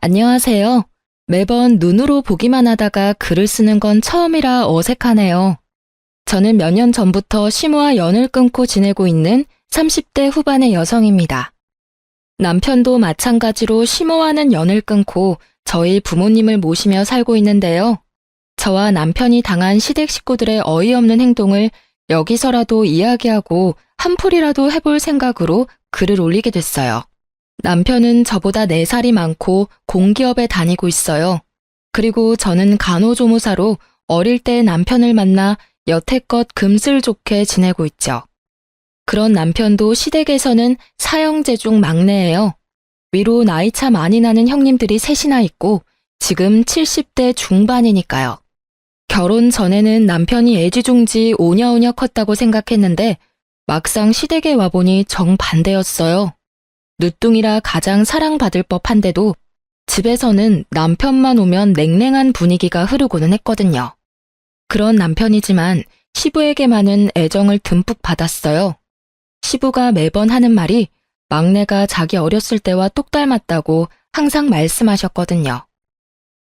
안녕하세요. 매번 눈으로 보기만 하다가 글을 쓰는 건 처음이라 어색하네요. 저는 몇 년 전부터 시모와 연을 끊고 지내고 있는 30대 후반의 여성입니다. 남편도 마찬가지로 시모와는 연을 끊고 저희 부모님을 모시며 살고 있는데요. 저와 남편이 당한 시댁 식구들의 어이없는 행동을 여기서라도 이야기하고 한풀이라도 해볼 생각으로 글을 올리게 됐어요. 남편은 저보다 4살이 많고 공기업에 다니고 있어요. 그리고 저는 간호조무사로 어릴 때 남편을 만나 여태껏 금슬 좋게 지내고 있죠. 그런 남편도 시댁에서는 사형제 중 막내예요. 위로 나이차 많이 나는 형님들이 셋이나 있고 지금 70대 중반이니까요. 결혼 전에는 남편이 애지중지 오냐오냐 컸다고 생각했는데 막상 시댁에 와보니 정반대였어요. 늦둥이라 가장 사랑받을 법한데도 집에서는 남편만 오면 냉랭한 분위기가 흐르고는 했거든요. 그런 남편이지만 시부에게만은 애정을 듬뿍 받았어요. 시부가 매번 하는 말이 막내가 자기 어렸을 때와 똑 닮았다고 항상 말씀하셨거든요.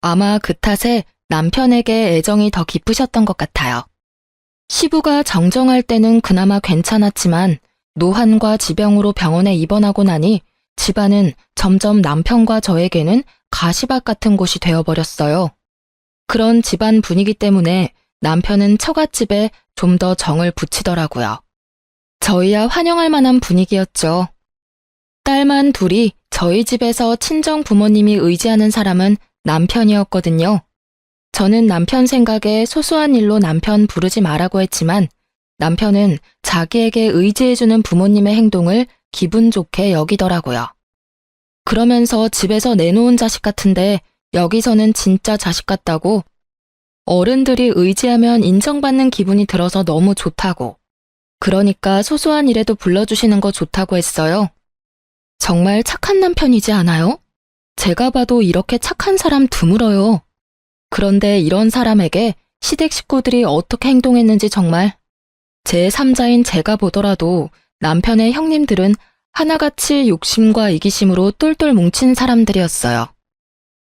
아마 그 탓에 남편에게 애정이 더 깊으셨던 것 같아요. 시부가 정정할 때는 그나마 괜찮았지만 노환과 지병으로 병원에 입원하고 나니 집안은 점점 남편과 저에게는 가시밭 같은 곳이 되어버렸어요. 그런 집안 분위기 때문에 남편은 처갓집에 좀 더 정을 붙이더라고요. 저희야 환영할 만한 분위기였죠. 딸만 둘이 저희 집에서 친정 부모님이 의지하는 사람은 남편이었거든요. 저는 남편 생각에 소소한 일로 남편 부르지 말라고 했지만 남편은 자기에게 의지해주는 부모님의 행동을 기분 좋게 여기더라고요. 그러면서 집에서 내놓은 자식 같은데 여기서는 진짜 자식 같다고, 어른들이 의지하면 인정받는 기분이 들어서 너무 좋다고, 그러니까 소소한 일에도 불러주시는 거 좋다고 했어요. 정말 착한 남편이지 않아요? 제가 봐도 이렇게 착한 사람 드물어요. 그런데 이런 사람에게 시댁 식구들이 어떻게 행동했는지 정말 제3자인 제가 보더라도 남편의 형님들은 하나같이 욕심과 이기심으로 똘똘 뭉친 사람들이었어요.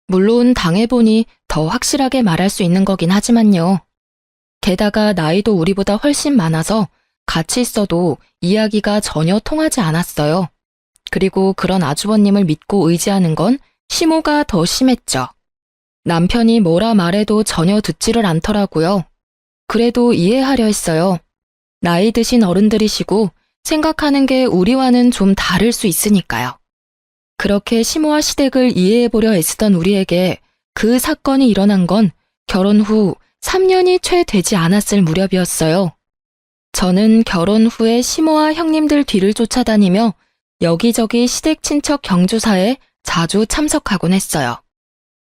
물론 당해보니 더 확실하게 말할 수 있는 거긴 하지만요. 게다가 나이도 우리보다 훨씬 많아서 같이 있어도 이야기가 전혀 통하지 않았어요. 그리고 그런 아주버님을 믿고 의지하는 건 시모가 더 심했죠. 남편이 뭐라 말해도 전혀 듣지를 않더라고요. 그래도 이해하려 했어요. 나이 드신 어른들이시고 생각하는 게 우리와는 좀 다를 수 있으니까요. 그렇게 시모와 시댁을 이해해보려 애쓰던 우리에게 그 사건이 일어난 건 결혼 후 3년이 채 되지 않았을 무렵이었어요. 저는 결혼 후에 시모와 형님들 뒤를 쫓아다니며 여기저기 시댁 친척 경조사에 자주 참석하곤 했어요.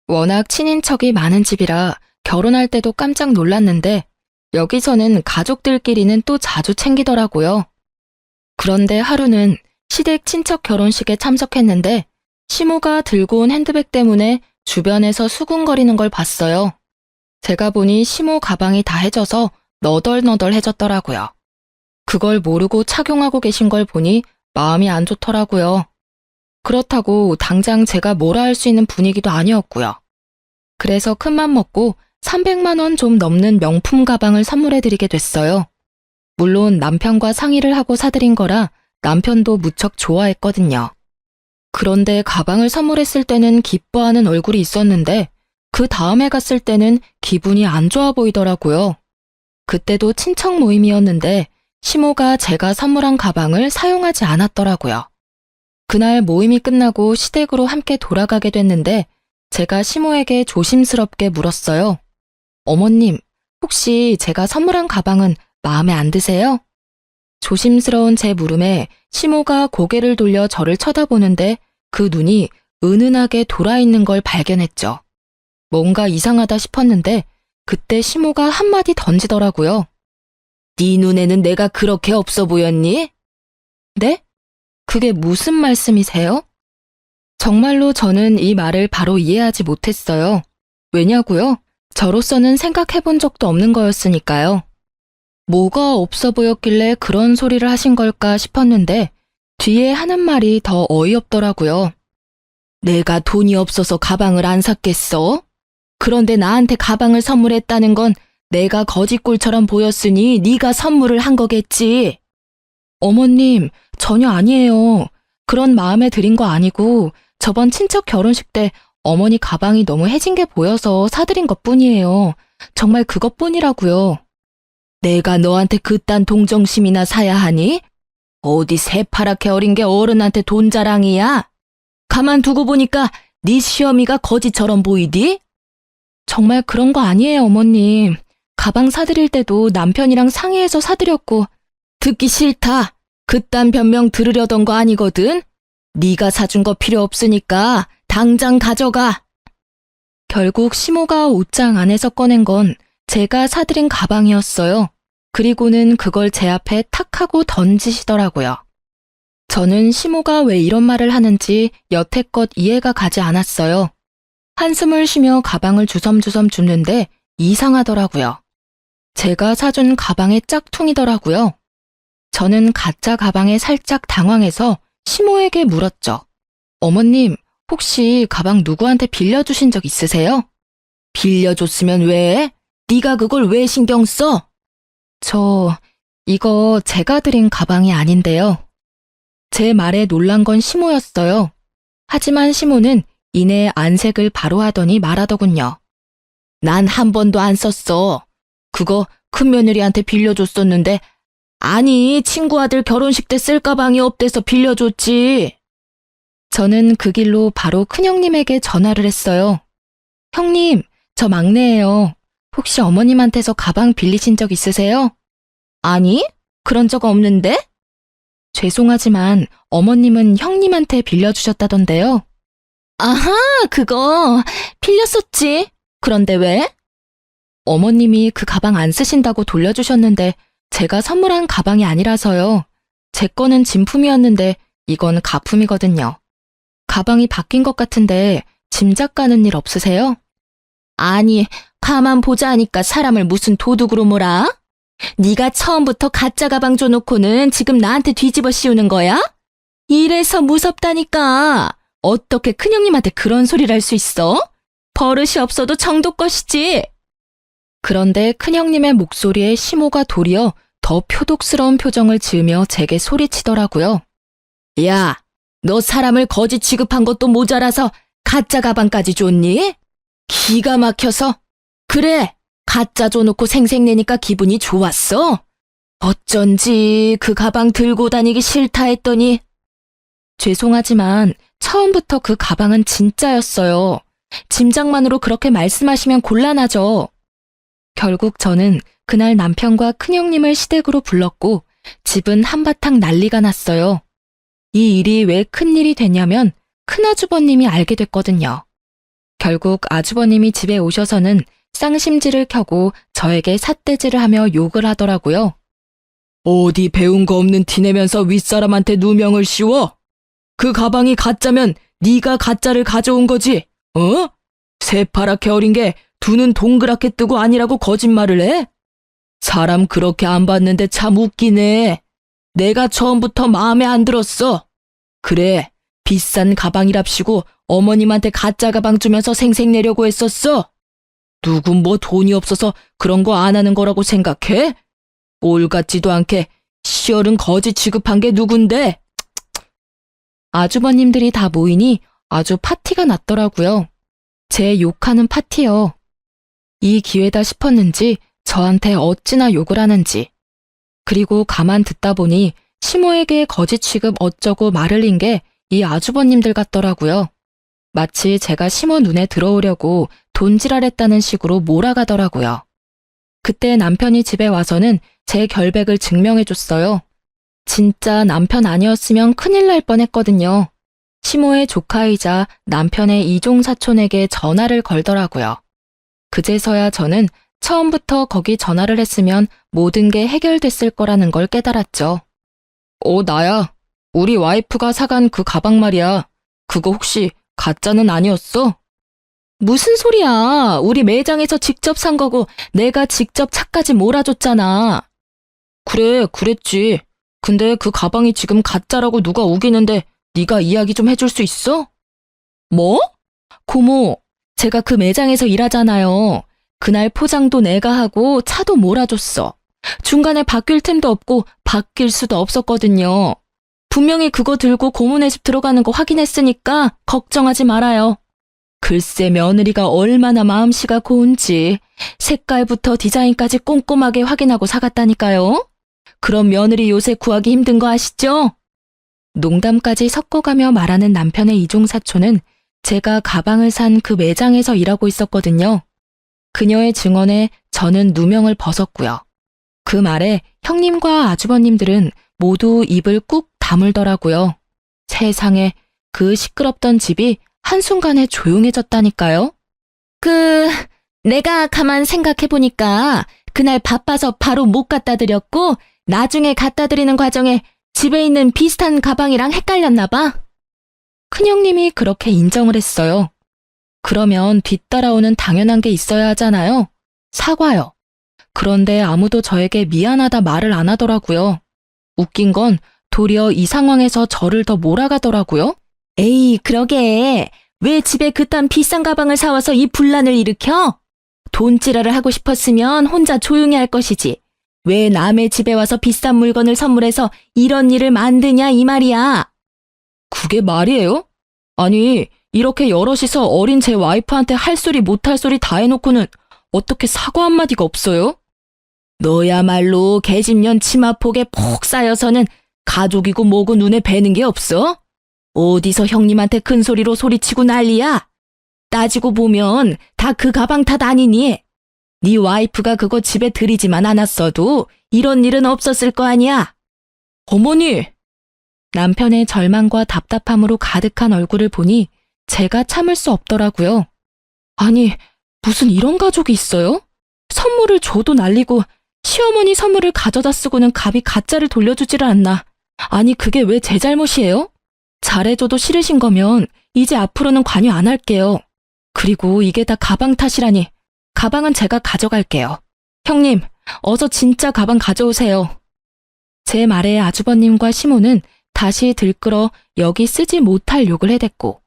워낙 친인척이 많은 집이라 결혼할 때도 깜짝 놀랐는데 여기서는 가족들끼리는 또 자주 챙기더라고요. 그런데 하루는 시댁 친척 결혼식에 참석했는데 시모가 들고 온 핸드백 때문에 주변에서 수군거리는 걸 봤어요. 제가 보니 시모 가방이 다 해져서 너덜너덜해졌더라고요. 그걸 모르고 착용하고 계신 걸 보니 마음이 안 좋더라고요. 그렇다고 당장 제가 뭐라 할 수 있는 분위기도 아니었고요. 그래서 큰맘 먹고 300만 원 좀 넘는 명품 가방을 선물해드리게 됐어요. 물론 남편과 상의를 하고 사드린 거라 남편도 무척 좋아했거든요. 그런데 가방을 선물했을 때는 기뻐하는 얼굴이 있었는데 그 다음에 갔을 때는 기분이 안 좋아 보이더라고요. 그때도 친척 모임이었는데 시모가 제가 선물한 가방을 사용하지 않았더라고요. 그날 모임이 끝나고 시댁으로 함께 돌아가게 됐는데 제가 시모에게 조심스럽게 물었어요. 어머님, 혹시 제가 선물한 가방은 마음에 안 드세요? 조심스러운 제 물음에 시모가 고개를 돌려 저를 쳐다보는데 그 눈이 은은하게 돌아있는 걸 발견했죠. 뭔가 이상하다 싶었는데 그때 시모가 한마디 던지더라고요. 네 눈에는 내가 그렇게 없어 보였니? 네? 그게 무슨 말씀이세요? 정말로 저는 이 말을 바로 이해하지 못했어요. 왜냐고요? 저로서는 생각해본 적도 없는 거였으니까요. 뭐가 없어 보였길래 그런 소리를 하신 걸까 싶었는데 뒤에 하는 말이 더 어이없더라고요. 내가 돈이 없어서 가방을 안 샀겠어? 그런데 나한테 가방을 선물했다는 건 내가 거지꼴처럼 보였으니 네가 선물을 한 거겠지. 어머님, 전혀 아니에요. 그런 마음에 들인 거 아니고 저번 친척 결혼식 때 어머니 가방이 너무 해진 게 보여서 사드린 것뿐이에요. 정말 그것뿐이라고요. 내가 너한테 그딴 동정심이나 사야 하니? 어디 새파랗게 어린 게 어른한테 돈 자랑이야? 가만 두고 보니까 네 시어미가 거지처럼 보이디? 정말 그런 거 아니에요, 어머님. 가방 사드릴 때도 남편이랑 상의해서 사드렸고. 듣기 싫다. 그딴 변명 들으려던 거 아니거든? 네가 사준 거 필요 없으니까 당장 가져가. 결국 시모가 옷장 안에서 꺼낸 건 제가 사드린 가방이었어요. 그리고는 그걸 제 앞에 탁 하고 던지시더라고요. 저는 시모가 왜 이런 말을 하는지 여태껏 이해가 가지 않았어요. 한숨을 쉬며 가방을 주섬주섬 줍는데 이상하더라고요. 제가 사준 가방의 짝퉁이더라고요. 저는 가짜 가방에 살짝 당황해서 시모에게 물었죠. 어머님, 혹시 가방 누구한테 빌려주신 적 있으세요? 빌려줬으면 왜? 네가 그걸 왜 신경 써? 이거 제가 드린 가방이 아닌데요. 제 말에 놀란 건 시모였어요. 하지만 시모는 이내 안색을 바로 하더니 말하더군요. 난 한 번도 안 썼어. 그거 큰며느리한테 빌려줬었는데 아니, 친구 아들 결혼식 때 쓸 가방이 없대서 빌려줬지. 저는 그 길로 바로 큰형님에게 전화를 했어요. 형님, 저 막내예요. 혹시 어머님한테서 가방 빌리신 적 있으세요? 아니, 그런 적 없는데? 죄송하지만 어머님은 형님한테 빌려주셨다던데요. 아하, 그거 빌렸었지. 그런데 왜? 어머님이 그 가방 안 쓰신다고 돌려주셨는데 제가 선물한 가방이 아니라서요. 제 거는 진품이었는데 이건 가품이거든요. 가방이 바뀐 것 같은데 짐작 가는 일 없으세요? 아니, 가만 보자 하니까 사람을 무슨 도둑으로 몰아? 네가 처음부터 가짜 가방 줘놓고는 지금 나한테 뒤집어 씌우는 거야? 이래서 무섭다니까. 어떻게 큰형님한테 그런 소리를 할 수 있어? 버릇이 없어도 정도껏이지. 그런데 큰형님의 목소리에 시모가 도리어 더 표독스러운 표정을 지으며 제게 소리치더라고요. 야, 너 사람을 거지 취급한 것도 모자라서 가짜 가방까지 줬니? 기가 막혀서. 그래, 가짜 줘놓고 생색내니까 기분이 좋았어? 어쩐지 그 가방 들고 다니기 싫다 했더니. 죄송하지만 처음부터 그 가방은 진짜였어요. 짐작만으로 그렇게 말씀하시면 곤란하죠. 결국 저는 그날 남편과 큰형님을 시댁으로 불렀고 집은 한바탕 난리가 났어요. 이 일이 왜 큰일이 됐냐면 큰아주버님이 알게 됐거든요. 결국 아주버님이 집에 오셔서는 쌍심지를 켜고 저에게 삿대질을 하며 욕을 하더라고요. 어디 배운 거 없는 티내면서 윗사람한테 누명을 씌워? 그 가방이 가짜면 네가 가짜를 가져온 거지, 어? 새파랗게 어린 게 두 눈 동그랗게 뜨고 아니라고 거짓말을 해? 사람 그렇게 안 봤는데 참 웃기네. 내가 처음부터 마음에 안 들었어. 그래, 비싼 가방이랍시고 어머님한테 가짜 가방 주면서 생색내려고 했었어. 누구 뭐 돈이 없어서 그런 거 안 하는 거라고 생각해? 꼴 같지도 않게 시어른 거지 취급한 게 누군데? 아주버님들이 다 모이니 아주 파티가 났더라고요. 제 욕하는 파티요. 이 기회다 싶었는지 저한테 어찌나 욕을 하는지. 그리고 가만 듣다 보니 시모에게 거지 취급 어쩌고 말을 린 게 이 아주버님들 같더라고요. 마치 제가 시모 눈에 들어오려고 돈지랄했다는 식으로 몰아가더라고요. 그때 남편이 집에 와서는 제 결백을 증명해줬어요. 진짜 남편 아니었으면 큰일 날 뻔했거든요. 시모의 조카이자 남편의 이종사촌에게 전화를 걸더라고요. 그제서야 저는 처음부터 거기 전화를 했으면 모든 게 해결됐을 거라는 걸 깨달았죠. 나야. 우리 와이프가 사간 그 가방 말이야. 그거 혹시 가짜는 아니었어? 무슨 소리야. 우리 매장에서 직접 산 거고 내가 직접 차까지 몰아줬잖아. 그래, 그랬지. 근데 그 가방이 지금 가짜라고 누가 우기는데 네가 이야기 좀 해줄 수 있어? 뭐? 고모, 제가 그 매장에서 일하잖아요. 그날 포장도 내가 하고 차도 몰아줬어. 중간에 바뀔 틈도 없고 바뀔 수도 없었거든요. 분명히 그거 들고 고모네 집 들어가는 거 확인했으니까 걱정하지 말아요. 글쎄 며느리가 얼마나 마음씨가 고운지 색깔부터 디자인까지 꼼꼼하게 확인하고 사갔다니까요. 그럼 며느리 요새 구하기 힘든 거 아시죠? 농담까지 섞어가며 말하는 남편의 이종사촌은 제가 가방을 산 그 매장에서 일하고 있었거든요. 그녀의 증언에 저는 누명을 벗었고요. 그 말에 형님과 아주버님들은 모두 입을 꾹 다물더라고요. 세상에, 그 시끄럽던 집이 한순간에 조용해졌다니까요. 내가 가만 생각해보니까 그날 바빠서 바로 못 갖다 드렸고 나중에 갖다 드리는 과정에 집에 있는 비슷한 가방이랑 헷갈렸나 봐. 큰형님이 그렇게 인정을 했어요. 그러면 뒤따라오는 당연한 게 있어야 하잖아요. 사과요. 그런데 아무도 저에게 미안하다 말을 안 하더라고요. 웃긴 건 도리어 이 상황에서 저를 더 몰아가더라고요. 에이, 그러게. 왜 집에 그딴 비싼 가방을 사와서 이 분란을 일으켜? 돈지랄을 하고 싶었으면 혼자 조용히 할 것이지. 왜 남의 집에 와서 비싼 물건을 선물해서 이런 일을 만드냐 이 말이야. 그게 말이에요? 아니, 이렇게 여럿이서 어린 제 와이프한테 할 소리 못할 소리 다 해놓고는 어떻게 사과 한마디가 없어요? 너야말로 계집년 치마폭에 폭 쌓여서는 가족이고 뭐고 눈에 뵈는 게 없어? 어디서 형님한테 큰 소리로 소리치고 난리야? 따지고 보면 다 그 가방 탓 아니니? 네 와이프가 그거 집에 들이지만 않았어도 이런 일은 없었을 거 아니야? 어머니! 남편의 절망과 답답함으로 가득한 얼굴을 보니 제가 참을 수 없더라고요. 아니, 무슨 이런 가족이 있어요? 선물을 줘도 날리고 시어머니 선물을 가져다 쓰고는 갑이 가짜를 돌려주지를 않나. 아니, 그게 왜 제 잘못이에요? 잘해줘도 싫으신 거면 이제 앞으로는 관여 안 할게요. 그리고 이게 다 가방 탓이라니. 가방은 제가 가져갈게요. 형님, 어서 진짜 가방 가져오세요. 제 말에 아주버님과 시모는 다시 들끓어 여기 쓰지 못할 욕을 해댔고,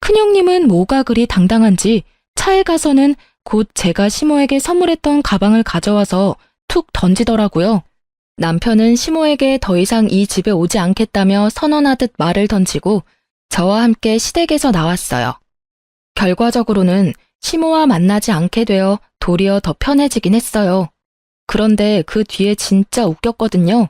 큰형님은 뭐가 그리 당당한지 차에 가서는 곧 제가 시모에게 선물했던 가방을 가져와서 툭 던지더라고요. 남편은 시모에게 더 이상 이 집에 오지 않겠다며 선언하듯 말을 던지고 저와 함께 시댁에서 나왔어요. 결과적으로는 시모와 만나지 않게 되어 도리어 더 편해지긴 했어요. 그런데 그 뒤에 진짜 웃겼거든요.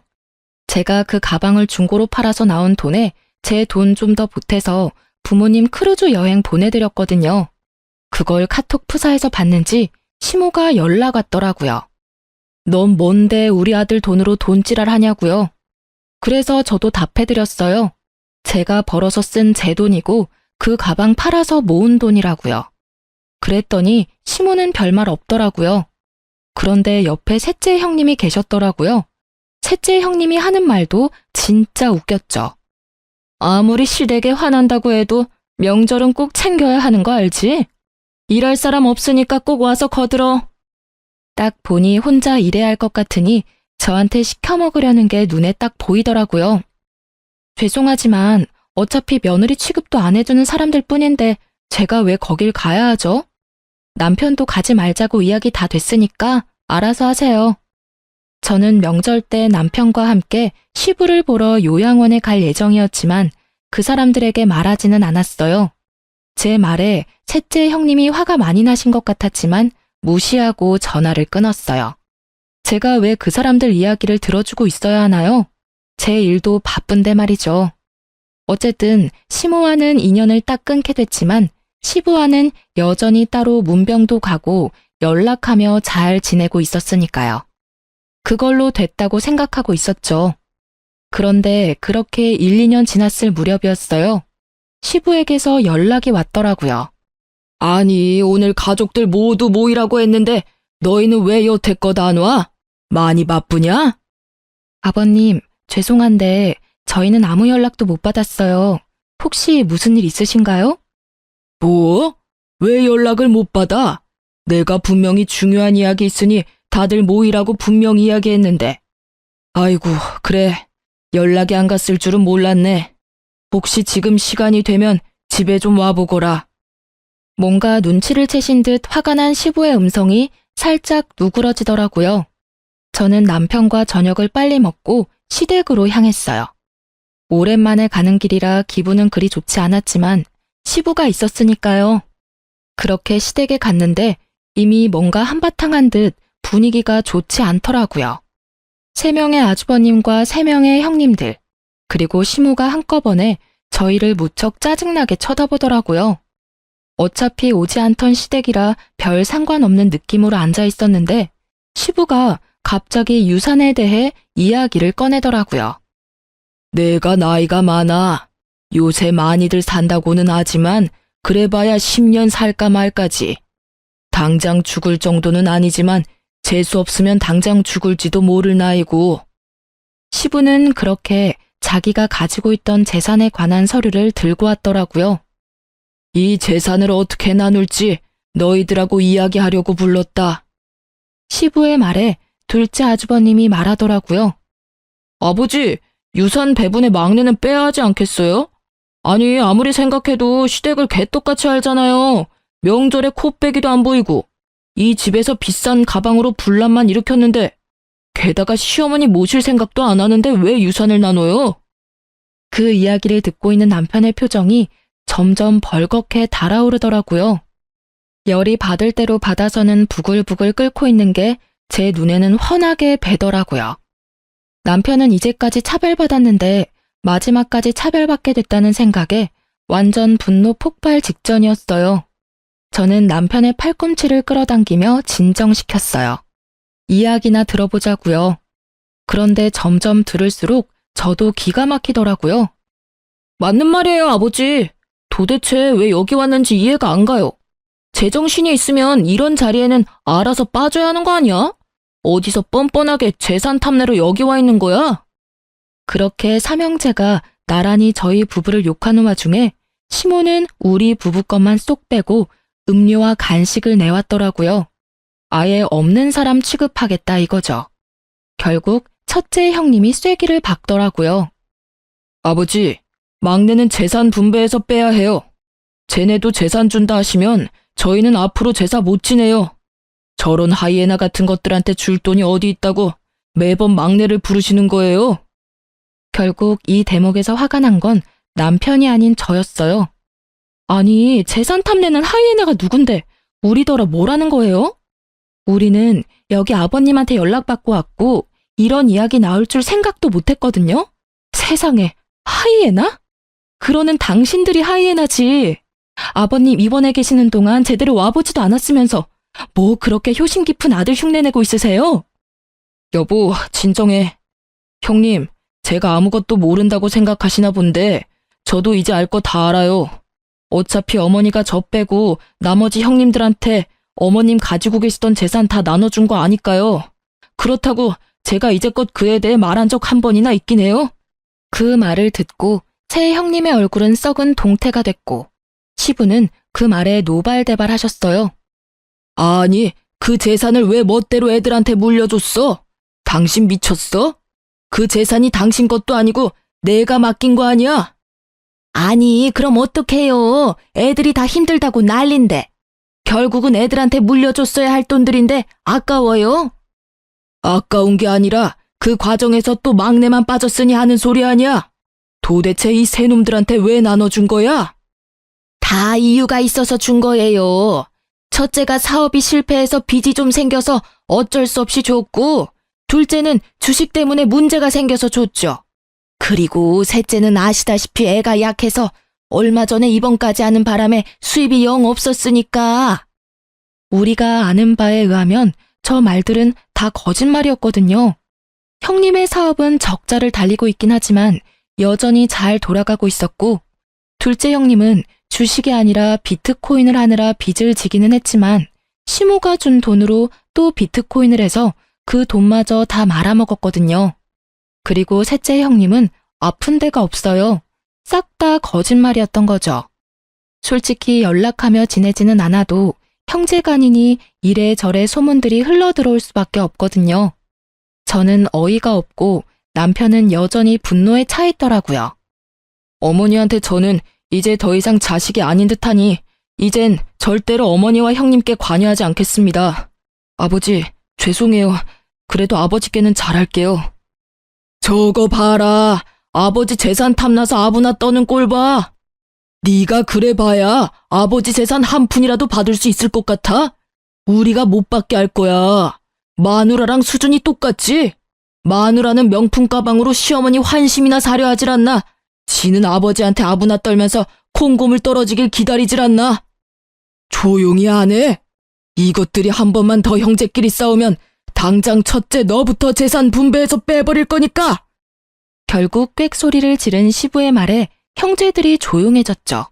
제가 그 가방을 중고로 팔아서 나온 돈에 제 돈 좀 더 보태서 부모님 크루즈 여행 보내드렸거든요. 그걸 카톡 푸사에서 봤는지 시모가 연락 왔더라고요. 넌 뭔데 우리 아들 돈으로 돈지랄 하냐고요. 그래서 저도 답해드렸어요. 제가 벌어서 쓴 제 돈이고 그 가방 팔아서 모은 돈이라고요. 그랬더니 시모는 별말 없더라고요. 그런데 옆에 셋째 형님이 계셨더라고요. 셋째 형님이 하는 말도 진짜 웃겼죠. 아무리 시댁에 화난다고 해도 명절은 꼭 챙겨야 하는 거 알지? 일할 사람 없으니까 꼭 와서 거들어. 딱 보니 혼자 일해야 할 것 같으니 저한테 시켜 먹으려는 게 눈에 딱 보이더라고요. 죄송하지만 어차피 며느리 취급도 안 해주는 사람들 뿐인데 제가 왜 거길 가야 하죠? 남편도 가지 말자고 이야기 다 됐으니까 알아서 하세요. 저는 명절 때 남편과 함께 시부를 보러 요양원에 갈 예정이었지만 그 사람들에게 말하지는 않았어요. 제 말에 셋째 형님이 화가 많이 나신 것 같았지만 무시하고 전화를 끊었어요. 제가 왜 그 사람들 이야기를 들어주고 있어야 하나요? 제 일도 바쁜데 말이죠. 어쨌든 시모와는 인연을 딱 끊게 됐지만 시부와는 여전히 따로 문병도 가고 연락하며 잘 지내고 있었으니까요. 그걸로 됐다고 생각하고 있었죠. 그런데 그렇게 1, 2년 지났을 무렵이었어요. 시부에게서 연락이 왔더라고요. 아니, 오늘 가족들 모두 모이라고 했는데 너희는 왜 여태껏 안 와? 많이 바쁘냐? 아버님, 죄송한데 저희는 아무 연락도 못 받았어요. 혹시 무슨 일 있으신가요? 뭐? 왜 연락을 못 받아? 내가 분명히 중요한 이야기 있으니 다들 모이라고 분명히 이야기했는데. 아이고, 그래. 연락이 안 갔을 줄은 몰랐네. 혹시 지금 시간이 되면 집에 좀 와보거라. 뭔가 눈치를 채신 듯 화가 난 시부의 음성이 살짝 누그러지더라고요. 저는 남편과 저녁을 빨리 먹고 시댁으로 향했어요. 오랜만에 가는 길이라 기분은 그리 좋지 않았지만 시부가 있었으니까요. 그렇게 시댁에 갔는데 이미 뭔가 한바탕 한 듯 분위기가 좋지 않더라고요. 3명의 아주버님과 3명의 형님들, 그리고 시모가 한꺼번에 저희를 무척 짜증나게 쳐다보더라고요. 어차피 오지 않던 시댁이라 별 상관없는 느낌으로 앉아 있었는데 시부가 갑자기 유산에 대해 이야기를 꺼내더라고요. 내가 나이가 많아. 요새 많이들 산다고는 하지만 그래봐야 10년 살까 말까지. 당장 죽을 정도는 아니지만 재수 없으면 당장 죽을지도 모를 나이고. 시부는 그렇게 자기가 가지고 있던 재산에 관한 서류를 들고 왔더라고요. 이 재산을 어떻게 나눌지 너희들하고 이야기하려고 불렀다. 시부의 말에 둘째 아주버님이 말하더라고요. 아버지, 유산 배분의 막내는 빼야 하지 않겠어요? 아니, 아무리 생각해도 시댁을 개떡같이 알잖아요. 명절에 코빼기도 안 보이고 이 집에서 비싼 가방으로 분란만 일으켰는데 게다가 시어머니 모실 생각도 안 하는데 왜 유산을 나눠요? 그 이야기를 듣고 있는 남편의 표정이 점점 벌겋게 달아오르더라고요. 열이 받을 대로 받아서는 부글부글 끓고 있는 게 제 눈에는 훤하게 배더라고요. 남편은 이제까지 차별받았는데 마지막까지 차별받게 됐다는 생각에 완전 분노 폭발 직전이었어요. 저는 남편의 팔꿈치를 끌어당기며 진정시켰어요. 이야기나 들어보자고요. 그런데 점점 들을수록 저도 기가 막히더라고요. 맞는 말이에요, 아버지. 도대체 왜 여기 왔는지 이해가 안 가요. 제정신이 있으면 이런 자리에는 알아서 빠져야 하는 거 아니야? 어디서 뻔뻔하게 재산 탐내러 여기 와 있는 거야? 그렇게 삼형제가 나란히 저희 부부를 욕하는 와중에 시모는 우리 부부 것만 쏙 빼고 음료와 간식을 내왔더라고요. 아예 없는 사람 취급하겠다 이거죠. 결국 첫째 형님이 쐐기를 박더라고요. 아버지, 막내는 재산 분배해서 빼야 해요. 쟤네도 재산 준다 하시면 저희는 앞으로 제사 못 지내요. 저런 하이에나 같은 것들한테 줄 돈이 어디 있다고 매번 막내를 부르시는 거예요. 결국 이 대목에서 화가 난 건 남편이 아닌 저였어요. 아니, 재산 탐내는 하이에나가 누군데 우리더러 뭐라는 거예요? 우리는 여기 아버님한테 연락받고 왔고 이런 이야기 나올 줄 생각도 못했거든요. 세상에, 하이에나? 그러는 당신들이 하이에나지. 아버님 입원해 계시는 동안 제대로 와보지도 않았으면서 뭐 그렇게 효심 깊은 아들 흉내내고 있으세요? 여보, 진정해. 형님, 제가 아무것도 모른다고 생각하시나 본데 저도 이제 알 거 다 알아요. 어차피 어머니가 저 빼고 나머지 형님들한테 어머님 가지고 계시던 재산 다 나눠준 거 아니까요. 그렇다고 제가 이제껏 그에 대해 말한 적 한 번이나 있긴 해요? 그 말을 듣고 새 형님의 얼굴은 썩은 동태가 됐고 시부는 그 말에 노발대발하셨어요. 아니, 그 재산을 왜 멋대로 애들한테 물려줬어? 당신 미쳤어? 그 재산이 당신 것도 아니고 내가 맡긴 거 아니야? 아니, 그럼 어떡해요. 애들이 다 힘들다고 난린데. 결국은 애들한테 물려줬어야 할 돈들인데 아까워요? 아까운 게 아니라 그 과정에서 또 막내만 빠졌으니 하는 소리 아니야? 도대체 이 세 놈들한테 왜 나눠준 거야? 다 이유가 있어서 준 거예요. 첫째가 사업이 실패해서 빚이 좀 생겨서 어쩔 수 없이 줬고, 둘째는 주식 때문에 문제가 생겨서 줬죠. 그리고 셋째는 아시다시피 애가 약해서 얼마 전에 입원까지 하는 바람에 수입이 영 없었으니까. 우리가 아는 바에 의하면 저 말들은 다 거짓말이었거든요. 형님의 사업은 적자를 달리고 있긴 하지만 여전히 잘 돌아가고 있었고, 둘째 형님은 주식이 아니라 비트코인을 하느라 빚을 지기는 했지만 시모가 준 돈으로 또 비트코인을 해서 그 돈마저 다 말아먹었거든요. 그리고 셋째 형님은 아픈 데가 없어요. 싹 다 거짓말이었던 거죠. 솔직히 연락하며 지내지는 않아도 형제간이니 이래저래 소문들이 흘러들어올 수밖에 없거든요. 저는 어이가 없고 남편은 여전히 분노에 차 있더라고요. 어머니한테 저는 이제 더 이상 자식이 아닌 듯하니 이젠 절대로 어머니와 형님께 관여하지 않겠습니다. 아버지, 죄송해요. 그래도 아버지께는 잘할게요. 저거 봐라. 아버지 재산 탐나서 아부나 떠는 꼴 봐. 네가 그래봐야 아버지 재산 한 푼이라도 받을 수 있을 것 같아? 우리가 못 받게 할 거야. 마누라랑 수준이 똑같지? 마누라는 명품 가방으로 시어머니 환심이나 사려 하질 않나? 지는 아버지한테 아부나 떨면서 콩고물 떨어지길 기다리질 않나? 조용히 안 해? 이것들이 한 번만 더 형제끼리 싸우면 당장 첫째 너부터 재산 분배해서 빼버릴 거니까! 결국 꽥소리를 지른 시부의 말에 형제들이 조용해졌죠.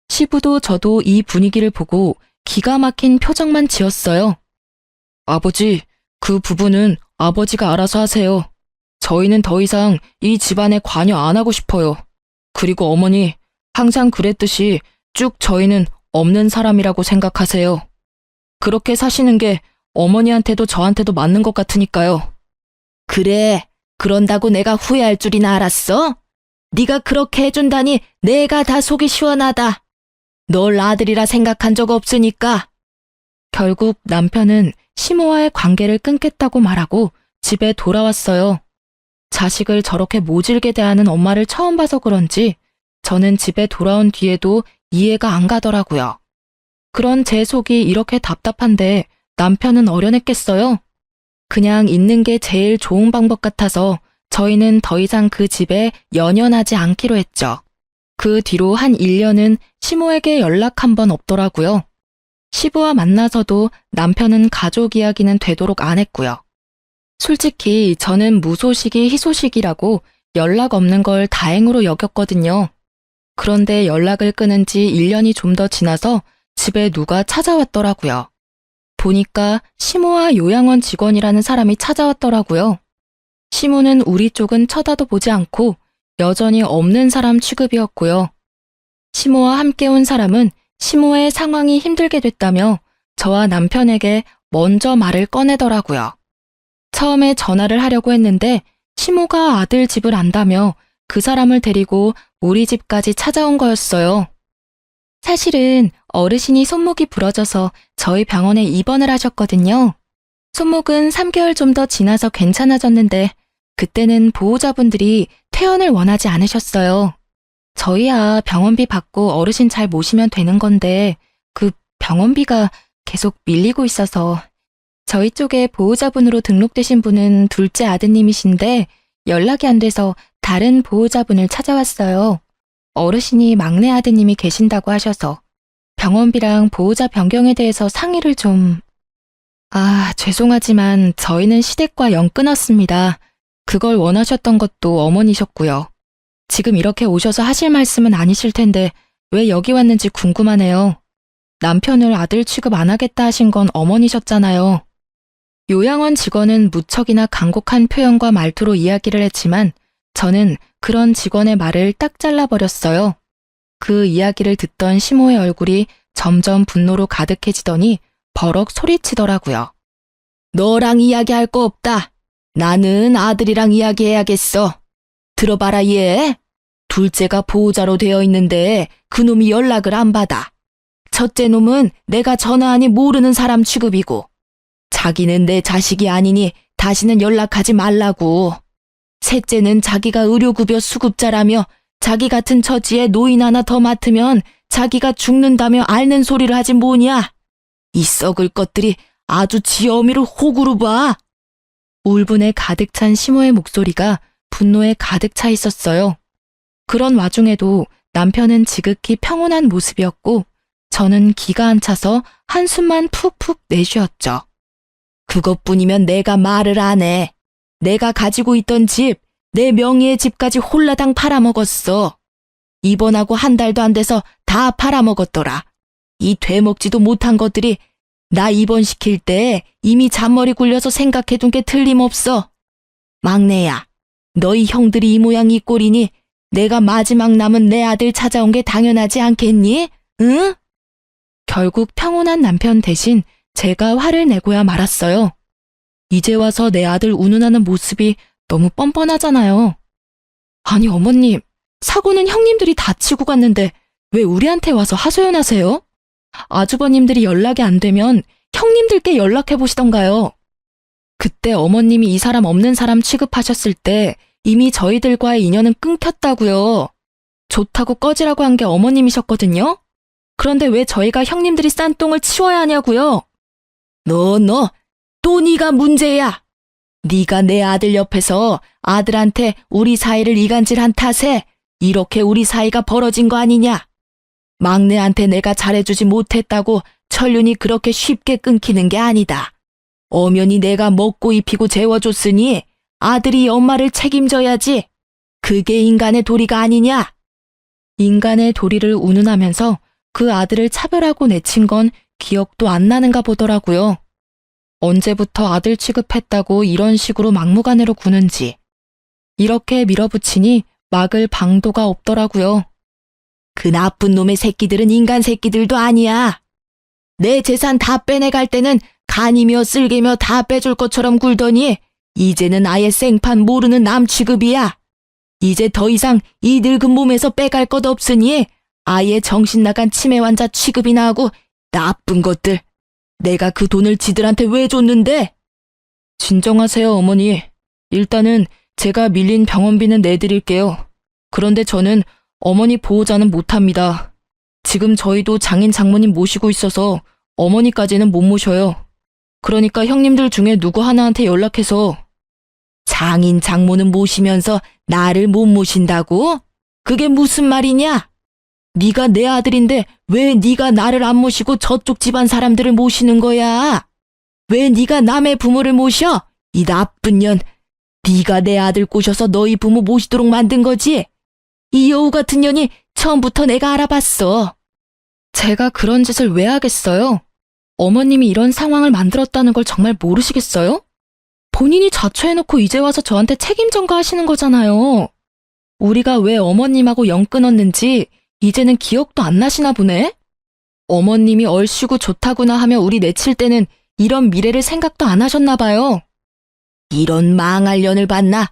시부도 저도 이 분위기를 보고 기가 막힌 표정만 지었어요. 아버지, 그 부분은 아버지가 알아서 하세요. 저희는 더 이상 이 집안에 관여 안 하고 싶어요. 그리고 어머니, 항상 그랬듯이 쭉 저희는 없는 사람이라고 생각하세요. 그렇게 사시는 게 어머니한테도 저한테도 맞는 것 같으니까요. 그래, 그런다고 내가 후회할 줄이나 알았어? 네가 그렇게 해준다니 내가 다 속이 시원하다. 널 아들이라 생각한 적 없으니까. 결국 남편은 시모와의 관계를 끊겠다고 말하고 집에 돌아왔어요. 자식을 저렇게 모질게 대하는 엄마를 처음 봐서 그런지 저는 집에 돌아온 뒤에도 이해가 안 가더라고요. 그런 제 속이 이렇게 답답한데 남편은 어련했겠어요? 그냥 있는 게 제일 좋은 방법 같아서 저희는 더 이상 그 집에 연연하지 않기로 했죠. 그 뒤로 한 1년은 시모에게 연락 한 번 없더라고요. 시부와 만나서도 남편은 가족 이야기는 되도록 안 했고요. 솔직히 저는 무소식이 희소식이라고 연락 없는 걸 다행으로 여겼거든요. 그런데 연락을 끊은 지 1년이 좀 더 지나서 집에 누가 찾아왔더라고요. 보니까 시모와 요양원 직원이라는 사람이 찾아왔더라고요. 시모는 우리 쪽은 쳐다도 보지 않고 여전히 없는 사람 취급이었고요. 시모와 함께 온 사람은 시모의 상황이 힘들게 됐다며 저와 남편에게 먼저 말을 꺼내더라고요. 처음에 전화를 하려고 했는데 시모가 아들 집을 안다며 그 사람을 데리고 우리 집까지 찾아온 거였어요. 사실은 어르신이 손목이 부러져서 저희 병원에 입원을 하셨거든요. 손목은 3개월 좀 더 지나서 괜찮아졌는데 그때는 보호자분들이 퇴원을 원하지 않으셨어요. 저희야 병원비 받고 어르신 잘 모시면 되는 건데 그 병원비가 계속 밀리고 있어서 저희 쪽에 보호자분으로 등록되신 분은 둘째 아드님이신데 연락이 안 돼서 다른 보호자분을 찾아왔어요. 어르신이 막내 아드님이 계신다고 하셔서 병원비랑 보호자 변경에 대해서 상의를 좀... 죄송하지만 저희는 시댁과 연 끊었습니다. 그걸 원하셨던 것도 어머니셨고요. 지금 이렇게 오셔서 하실 말씀은 아니실 텐데 왜 여기 왔는지 궁금하네요. 남편을 아들 취급 안 하겠다 하신 건 어머니셨잖아요. 요양원 직원은 무척이나 간곡한 표현과 말투로 이야기를 했지만 저는 그런 직원의 말을 딱 잘라버렸어요. 그 이야기를 듣던 시모의 얼굴이 점점 분노로 가득해지더니 버럭 소리치더라고요. 너랑 이야기할 거 없다. 나는 아들이랑 이야기해야겠어. 들어봐라 얘. 둘째가 보호자로 되어 있는데 그놈이 연락을 안 받아. 첫째 놈은 내가 전화하니 모르는 사람 취급이고 자기는 내 자식이 아니니 다시는 연락하지 말라고. 셋째는 자기가 의료급여 수급자라며 자기 같은 처지에 노인 하나 더 맡으면 자기가 죽는다며 앓는 소리를 하지 뭐냐. 이 썩을 것들이 아주 지 어미를 호구로 봐. 울분에 가득 찬 시모의 목소리가 분노에 가득 차 있었어요. 그런 와중에도 남편은 지극히 평온한 모습이었고 저는 기가 안 차서 한숨만 푹푹 내쉬었죠. 그것뿐이면 내가 말을 안 해. 내가 가지고 있던 집, 내 명의의 집까지 홀라당 팔아먹었어. 입원하고 한 달도 안 돼서 다 팔아먹었더라. 이 되먹지도 못한 것들이 나 입원시킬 때 이미 잔머리 굴려서 생각해둔 게 틀림없어. 막내야, 너희 형들이 이 모양 이 꼴이니 내가 마지막 남은 내 아들 찾아온 게 당연하지 않겠니? 응? 결국 평온한 남편 대신 제가 화를 내고야 말았어요. 이제 와서 내 아들 운운하는 모습이 너무 뻔뻔하잖아요. 아니 어머님, 사고는 형님들이 다 치고 갔는데 왜 우리한테 와서 하소연하세요? 아주버님들이 연락이 안 되면 형님들께 연락해 보시던가요. 그때 어머님이 이 사람 없는 사람 취급하셨을 때 이미 저희들과의 인연은 끊겼다고요. 좋다고 꺼지라고 한 게 어머님이셨거든요. 그런데 왜 저희가 형님들이 싼 똥을 치워야 하냐고요? 또 네가 문제야. 네가 내 아들 옆에서 아들한테 우리 사이를 이간질한 탓에 이렇게 우리 사이가 벌어진 거 아니냐? 막내한테 내가 잘해주지 못했다고 천륜이 그렇게 쉽게 끊기는 게 아니다. 엄연히 내가 먹고 입히고 재워줬으니 아들이 엄마를 책임져야지. 그게 인간의 도리가 아니냐? 인간의 도리를 운운하면서 그 아들을 차별하고 내친 건 기억도 안 나는가 보더라고요. 언제부터 아들 취급했다고 이런 식으로 막무가내로 구는지. 이렇게 밀어붙이니 막을 방도가 없더라고요. 그 나쁜 놈의 새끼들은 인간 새끼들도 아니야. 내 재산 다 빼내갈 때는 간이며 쓸개며 다 빼줄 것처럼 굴더니 이제는 아예 생판 모르는 남 취급이야. 이제 더 이상 이 늙은 몸에서 빼갈 것 없으니 아예 정신 나간 치매 환자 취급이나 하고 나쁜 것들. 내가 그 돈을 지들한테 왜 줬는데? 진정하세요, 어머니. 일단은 제가 밀린 병원비는 내드릴게요. 그런데 저는 어머니 보호자는 못합니다. 지금 저희도 장인 장모님 모시고 있어서 어머니까지는 못 모셔요. 그러니까 형님들 중에 누구 하나한테 연락해서. 장인 장모는 모시면서 나를 못 모신다고? 그게 무슨 말이냐? 네가 내 아들인데 왜 네가 나를 안 모시고 저쪽 집안 사람들을 모시는 거야? 왜 네가 남의 부모를 모셔? 이 나쁜 년. 네가 내 아들 꼬셔서 너희 부모 모시도록 만든 거지? 이 여우 같은 년이 처음부터 내가 알아봤어. 제가 그런 짓을 왜 하겠어요? 어머님이 이런 상황을 만들었다는 걸 정말 모르시겠어요? 본인이 자초해놓고 이제 와서 저한테 책임 전가하시는 거잖아요. 우리가 왜 어머님하고 연 끊었는지 이제는 기억도 안 나시나 보네? 어머님이 얼씨구 좋다구나 하며 우리 내칠 때는 이런 미래를 생각도 안 하셨나 봐요. 이런 망할 년을 봤나?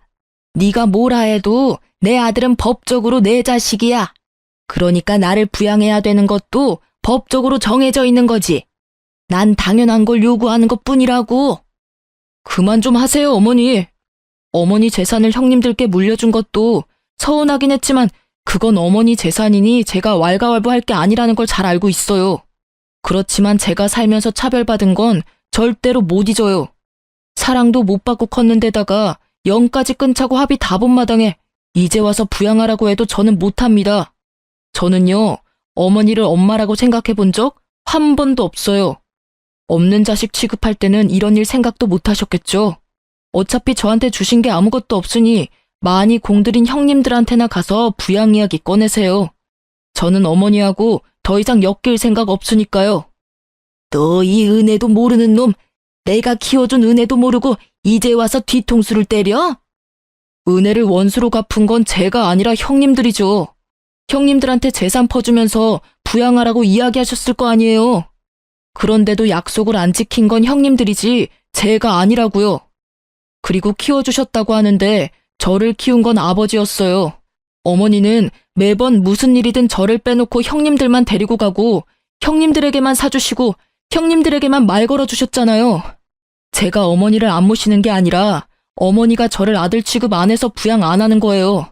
네가 뭐라 해도 내 아들은 법적으로 내 자식이야. 그러니까 나를 부양해야 되는 것도 법적으로 정해져 있는 거지. 난 당연한 걸 요구하는 것뿐이라고. 그만 좀 하세요, 어머니. 어머니 재산을 형님들께 물려준 것도 서운하긴 했지만 그건 어머니 재산이니 제가 왈가왈부할 게 아니라는 걸 잘 알고 있어요. 그렇지만 제가 살면서 차별받은 건 절대로 못 잊어요. 사랑도 못 받고 컸는데다가 영까지 끊자고 합의 다 본 마당에 이제 와서 부양하라고 해도 저는 못합니다. 저는요, 어머니를 엄마라고 생각해 본 적 한 번도 없어요. 없는 자식 취급할 때는 이런 일 생각도 못 하셨겠죠. 어차피 저한테 주신 게 아무것도 없으니 많이 공들인 형님들한테나 가서 부양 이야기 꺼내세요. 저는 어머니하고 더 이상 엮일 생각 없으니까요. 너 이 은혜도 모르는 놈, 내가 키워준 은혜도 모르고 이제 와서 뒤통수를 때려? 은혜를 원수로 갚은 건 제가 아니라 형님들이죠. 형님들한테 재산 퍼주면서 부양하라고 이야기하셨을 거 아니에요. 그런데도 약속을 안 지킨 건 형님들이지 제가 아니라고요. 그리고 키워주셨다고 하는데 저를 키운 건 아버지였어요. 어머니는 매번 무슨 일이든 저를 빼놓고 형님들만 데리고 가고 형님들에게만 사주시고 형님들에게만 말 걸어주셨잖아요. 제가 어머니를 안 모시는 게 아니라 어머니가 저를 아들 취급 안 해서 부양 안 하는 거예요.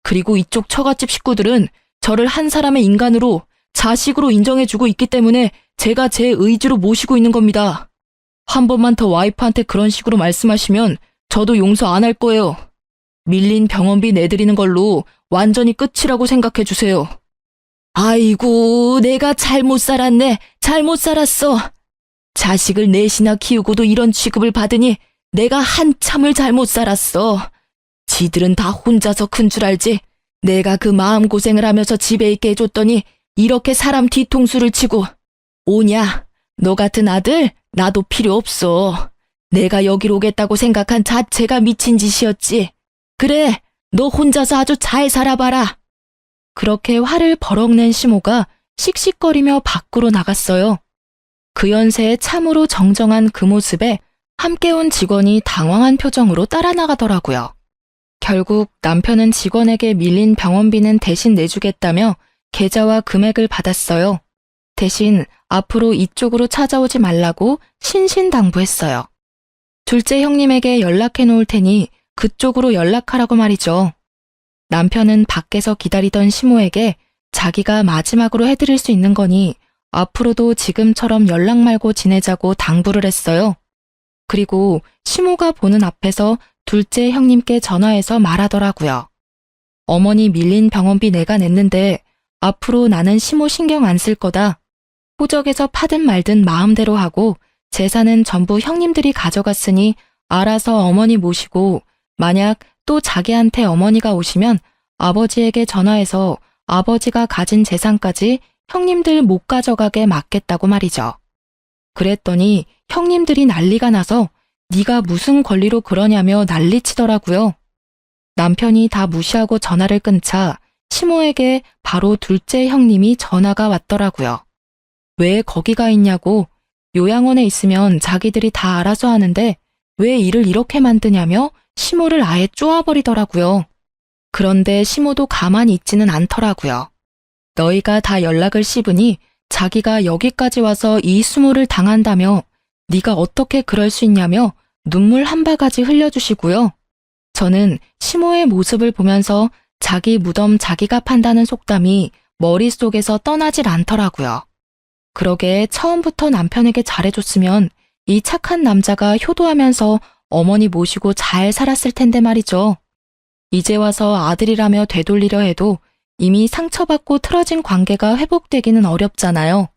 그리고 이쪽 처갓집 식구들은 저를 한 사람의 인간으로 자식으로 인정해주고 있기 때문에 제가 제 의지로 모시고 있는 겁니다. 한 번만 더 와이프한테 그런 식으로 말씀하시면 저도 용서 안 할 거예요. 밀린 병원비 내드리는 걸로 완전히 끝이라고 생각해 주세요. 아이고, 내가 잘못 살았네. 잘못 살았어. 자식을 넷이나 키우고도 이런 취급을 받으니 내가 한참을 잘못 살았어. 지들은 다 혼자서 큰 줄 알지. 내가 그 마음고생을 하면서 집에 있게 해줬더니 이렇게 사람 뒤통수를 치고. 오냐, 너 같은 아들 나도 필요 없어. 내가 여기로 오겠다고 생각한 자체가 미친 짓이었지. 그래, 너 혼자서 아주 잘 살아봐라. 그렇게 화를 버럭 낸 시모가 씩씩거리며 밖으로 나갔어요. 그 연세에 참으로 정정한 그 모습에 함께 온 직원이 당황한 표정으로 따라 나가더라고요. 결국 남편은 직원에게 밀린 병원비는 대신 내주겠다며 계좌와 금액을 받았어요. 대신 앞으로 이쪽으로 찾아오지 말라고 신신당부했어요. 둘째 형님에게 연락해 놓을 테니 그쪽으로 연락하라고 말이죠. 남편은 밖에서 기다리던 시모에게 자기가 마지막으로 해드릴 수 있는 거니 앞으로도 지금처럼 연락 말고 지내자고 당부를 했어요. 그리고 시모가 보는 앞에서 둘째 형님께 전화해서 말하더라고요. 어머니 밀린 병원비 내가 냈는데 앞으로 나는 시모 신경 안 쓸 거다. 호적에서 파든 말든 마음대로 하고 재산은 전부 형님들이 가져갔으니 알아서 어머니 모시고 만약 또 자기한테 어머니가 오시면 아버지에게 전화해서 아버지가 가진 재산까지 형님들 못 가져가게 막겠다고 말이죠. 그랬더니 형님들이 난리가 나서 네가 무슨 권리로 그러냐며 난리치더라고요. 남편이 다 무시하고 전화를 끊자 시모에게 바로 둘째 형님이 전화가 왔더라고요. 왜 거기가 있냐고, 요양원에 있으면 자기들이 다 알아서 하는데 왜 일을 이렇게 만드냐며 시모를 아예 쪼아버리더라고요. 그런데 시모도 가만히 있지는 않더라고요. 너희가 다 연락을 씹으니 자기가 여기까지 와서 이 수모를 당한다며 네가 어떻게 그럴 수 있냐며 눈물 한 바가지 흘려주시고요. 저는 시모의 모습을 보면서 자기 무덤 자기가 판다는 속담이 머릿속에서 떠나질 않더라고요. 그러게 처음부터 남편에게 잘해줬으면 이 착한 남자가 효도하면서 어머니 모시고 잘 살았을 텐데 말이죠. 이제 와서 아들이라며 되돌리려 해도 이미 상처받고 틀어진 관계가 회복되기는 어렵잖아요.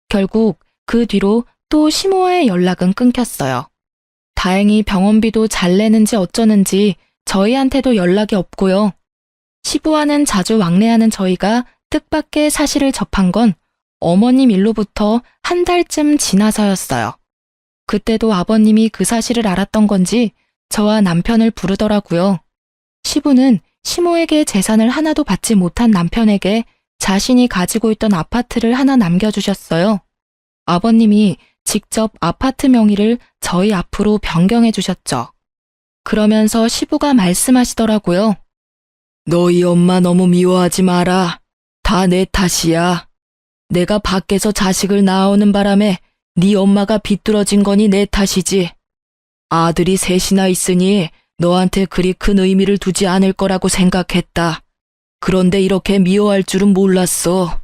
결국 그 뒤로 또 시모와의 연락은 끊겼어요. 다행히 병원비도 잘 내는지 어쩌는지 저희한테도 연락이 없고요. 시부와는 자주 왕래하는 저희가 뜻밖의 사실을 접한 건 어머님 일로부터 한 달쯤 지나서였어요. 그때도 아버님이 그 사실을 알았던 건지 저와 남편을 부르더라고요. 시부는 시모에게 재산을 하나도 받지 못한 남편에게 자신이 가지고 있던 아파트를 하나 남겨주셨어요. 아버님이 직접 아파트 명의를 저희 앞으로 변경해 주셨죠. 그러면서 시부가 말씀하시더라고요. 너희 엄마 너무 미워하지 마라. 다 내 탓이야. 내가 밖에서 자식을 낳아오는 바람에 네 엄마가 비뚤어진 거니 내 탓이지. 아들이 셋이나 있으니 너한테 그리 큰 의미를 두지 않을 거라고 생각했다. 그런데 이렇게 미워할 줄은 몰랐어.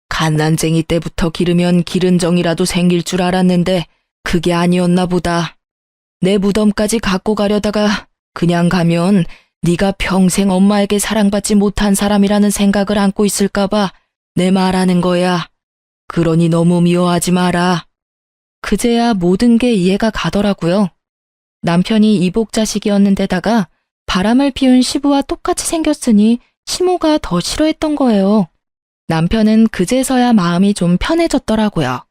갓난쟁이 때부터 기르면 기른 정이라도 생길 줄 알았는데 그게 아니었나 보다. 내 무덤까지 갖고 가려다가 그냥 가면 네가 평생 엄마에게 사랑받지 못한 사람이라는 생각을 안고 있을까봐 내 말하는 거야. 그러니 너무 미워하지 마라. 그제야 모든 게 이해가 가더라고요. 남편이 이복자식이었는데다가 바람을 피운 시부와 똑같이 생겼으니 시모가 더 싫어했던 거예요. 남편은 그제서야 마음이 좀 편해졌더라고요.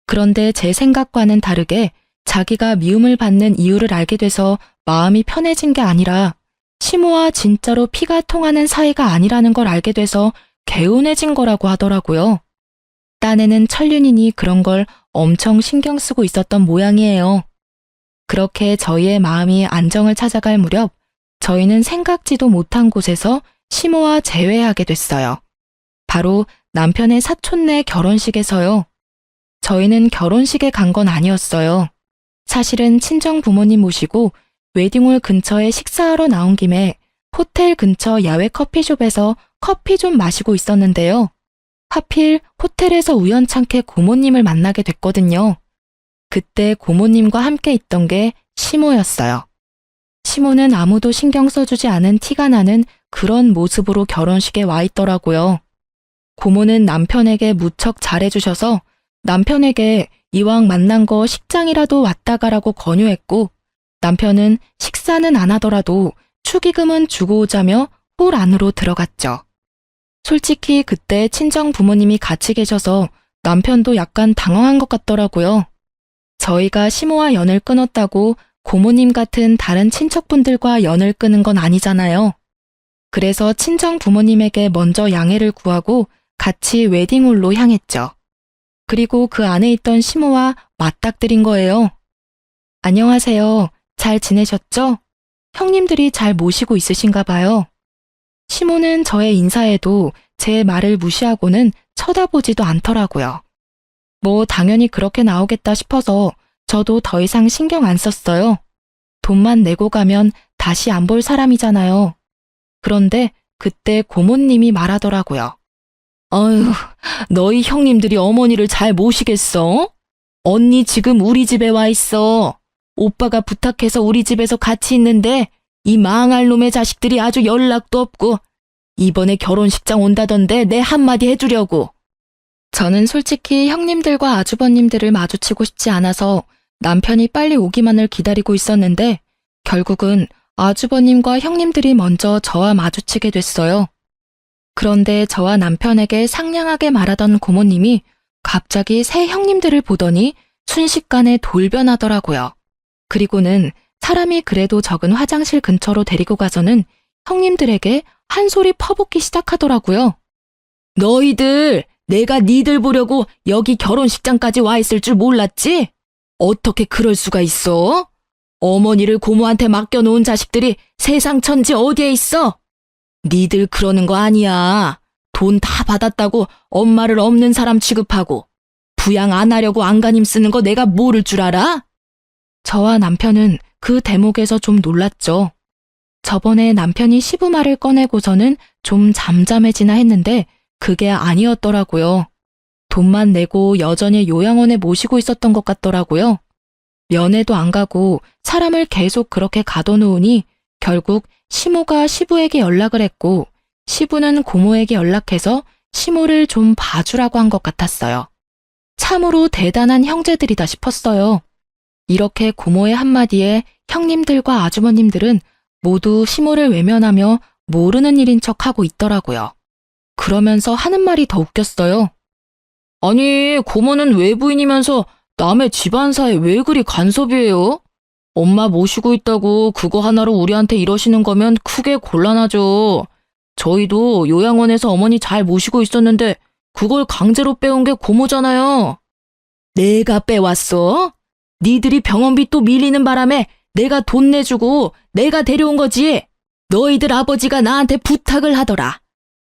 그런데 제 생각과는 다르게 자기가 미움을 받는 이유를 알게 돼서 마음이 편해진 게 아니라 시모와 진짜로 피가 통하는 사이가 아니라는 걸 알게 돼서 개운해진 거라고 하더라고요. 딴에는 천륜이니 그런 걸 엄청 신경 쓰고 있었던 모양이에요. 그렇게 저희의 마음이 안정을 찾아갈 무렵 저희는 생각지도 못한 곳에서 시모와 재회하게 됐어요. 바로 남편의 사촌네 결혼식에서요. 저희는 결혼식에 간 건 아니었어요. 사실은 친정 부모님 모시고 웨딩홀 근처에 식사하러 나온 김에 호텔 근처 야외 커피숍에서 커피 좀 마시고 있었는데요. 하필 호텔에서 우연찮게 고모님을 만나게 됐거든요. 그때 고모님과 함께 있던 게 시모였어요. 시모는 아무도 신경 써주지 않은 티가 나는 그런 모습으로 결혼식에 와 있더라고요. 고모는 남편에게 무척 잘해주셔서 남편에게 이왕 만난 거 식장이라도 왔다 가라고 권유했고 남편은 식사는 안 하더라도 축의금은 주고 오자며 홀 안으로 들어갔죠. 솔직히 그때 친정 부모님이 같이 계셔서 남편도 약간 당황한 것 같더라고요. 저희가 시모와 연을 끊었다고 고모님 같은 다른 친척분들과 연을 끊은 건 아니잖아요. 그래서 친정 부모님에게 먼저 양해를 구하고 같이 웨딩홀로 향했죠. 그리고 그 안에 있던 시모와 맞닥뜨린 거예요. 안녕하세요. 잘 지내셨죠? 형님들이 잘 모시고 있으신가 봐요. 시모는 저의 인사에도 제 말을 무시하고는 쳐다보지도 않더라고요. 뭐 당연히 그렇게 나오겠다 싶어서 저도 더 이상 신경 안 썼어요. 돈만 내고 가면 다시 안 볼 사람이잖아요. 그런데 그때 고모님이 말하더라고요. 어휴, 너희 형님들이 어머니를 잘 모시겠어? 언니 지금 우리 집에 와 있어. 오빠가 부탁해서 우리 집에서 같이 있는데 이 망할 놈의 자식들이 아주 연락도 없고 이번에 결혼식장 온다던데 내 한마디 해주려고. 저는 솔직히 형님들과 아주버님들을 마주치고 싶지 않아서 남편이 빨리 오기만을 기다리고 있었는데 결국은 아주버님과 형님들이 먼저 저와 마주치게 됐어요. 그런데 저와 남편에게 상냥하게 말하던 고모님이 갑자기 새 형님들을 보더니 순식간에 돌변하더라고요. 그리고는 사람이 그래도 적은 화장실 근처로 데리고 가서는 형님들에게 한 소리 퍼붓기 시작하더라고요. 너희들, 내가 니들 보려고 여기 결혼식장까지 와 있을 줄 몰랐지? 어떻게 그럴 수가 있어? 어머니를 고모한테 맡겨놓은 자식들이 세상 천지 어디에 있어? 니들 그러는 거 아니야. 돈 다 받았다고 엄마를 없는 사람 취급하고 부양 안 하려고 안간힘 쓰는 거 내가 모를 줄 알아? 저와 남편은 그 대목에서 좀 놀랐죠. 저번에 남편이 시부말을 꺼내고서는 좀 잠잠해지나 했는데 그게 아니었더라고요. 돈만 내고 여전히 요양원에 모시고 있었던 것 같더라고요. 면회도 안 가고 사람을 계속 그렇게 가둬놓으니 결국 시모가 시부에게 연락을 했고 시부는 고모에게 연락해서 시모를 좀 봐주라고 한 것 같았어요. 참으로 대단한 형제들이다 싶었어요. 이렇게 고모의 한마디에 형님들과 아주머님들은 모두 시모를 외면하며 모르는 일인 척하고 있더라고요. 그러면서 하는 말이 더 웃겼어요. 아니, 고모는 외부인이면서 남의 집안사에 왜 그리 간섭이에요? 엄마 모시고 있다고 그거 하나로 우리한테 이러시는 거면 크게 곤란하죠. 저희도 요양원에서 어머니 잘 모시고 있었는데 그걸 강제로 빼온 게 고모잖아요. 내가 빼왔어? 니들이 병원비 또 밀리는 바람에 내가 돈 내주고 내가 데려온 거지. 너희들 아버지가 나한테 부탁을 하더라.